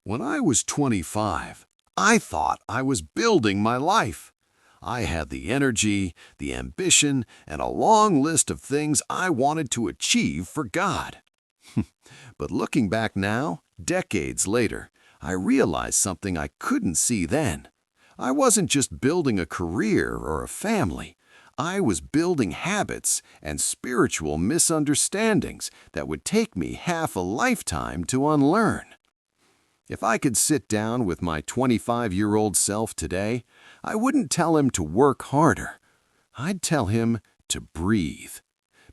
When I was 25, I thought I was building my life. I had the energy, the ambition, and a long list of things I wanted to achieve for God. But looking back now, decades later, I realized something I couldn't see then. I wasn't just building a career or a family. I was building habits and spiritual misunderstandings that would take me half a lifetime to unlearn. If I could sit down with my 25-year-old self today, I wouldn't tell him to work harder. I'd tell him to breathe.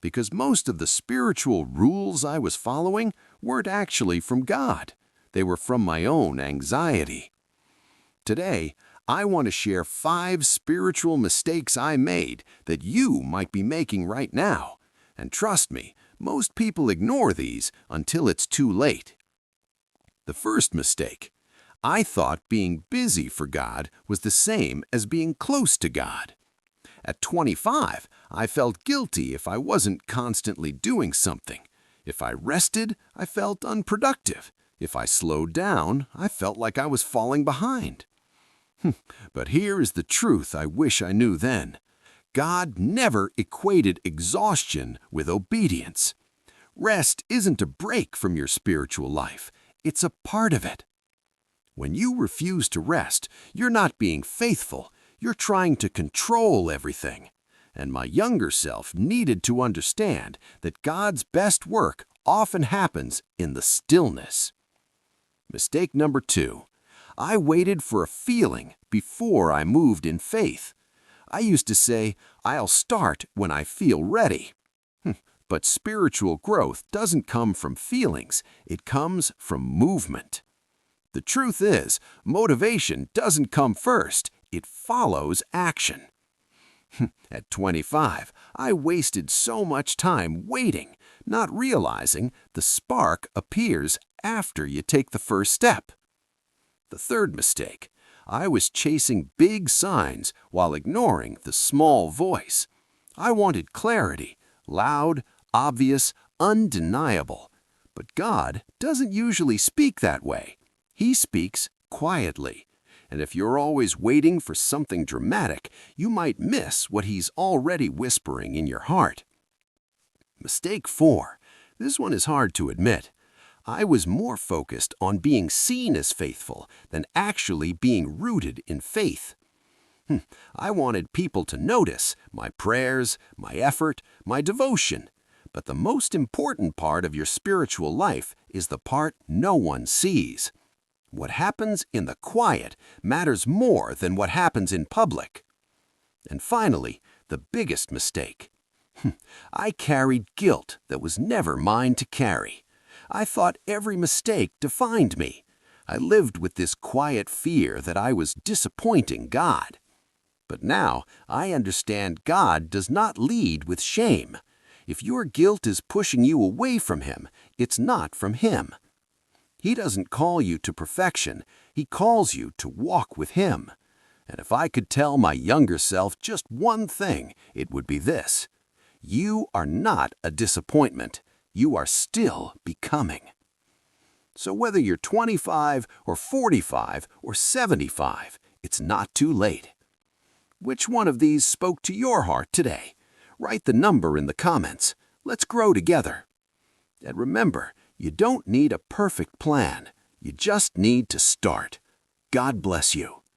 Because most of the spiritual rules I was following weren't actually from God. They were from my own anxiety. Today, I want to share 5 spiritual mistakes I made that you might be making right now. And trust me, most people ignore these until it's too late. The first mistake. I thought being busy for God was the same as being close to God. At 25, I felt guilty if I wasn't constantly doing something. If I rested, I felt unproductive. If I slowed down, I felt like I was falling behind. But here is the truth I wish I knew then. God never equated exhaustion with obedience. Rest isn't a break from your spiritual life. It's a part of it. When you refuse to rest, you're not being faithful. You're trying to control everything. And my younger self needed to understand that God's best work often happens in the stillness. Mistake number 2. I waited for a feeling before I moved in faith. I used to say, I'll start when I feel ready. But spiritual growth doesn't come from feelings, it comes from movement. The truth is, motivation doesn't come first, it follows action. At 25, I wasted so much time waiting, not realizing the spark appears after you take the first step. The third mistake. I was chasing big signs while ignoring the small voice. I wanted clarity, loud, obvious, undeniable. But God doesn't usually speak that way. He speaks quietly. And if you're always waiting for something dramatic, you might miss what He's already whispering in your heart. Mistake 4. This one is hard to admit. I was more focused on being seen as faithful than actually being rooted in faith. I wanted people to notice my prayers, my effort, my devotion. But the most important part of your spiritual life is the part no one sees. What happens in the quiet matters more than what happens in public. And finally, the biggest mistake. I carried guilt that was never mine to carry. I thought every mistake defined me. I lived with this quiet fear that I was disappointing God. But now I understand God does not lead with shame. If your guilt is pushing you away from Him, it's not from Him. He doesn't call you to perfection. He calls you to walk with Him. And if I could tell my younger self just one thing, it would be this. You are not a disappointment. You are still becoming. So whether you're 25 or 45 or 75, it's not too late. Which one of these spoke to your heart today? Write the number in the comments. Let's grow together. And remember, you don't need a perfect plan. You just need to start. God bless you.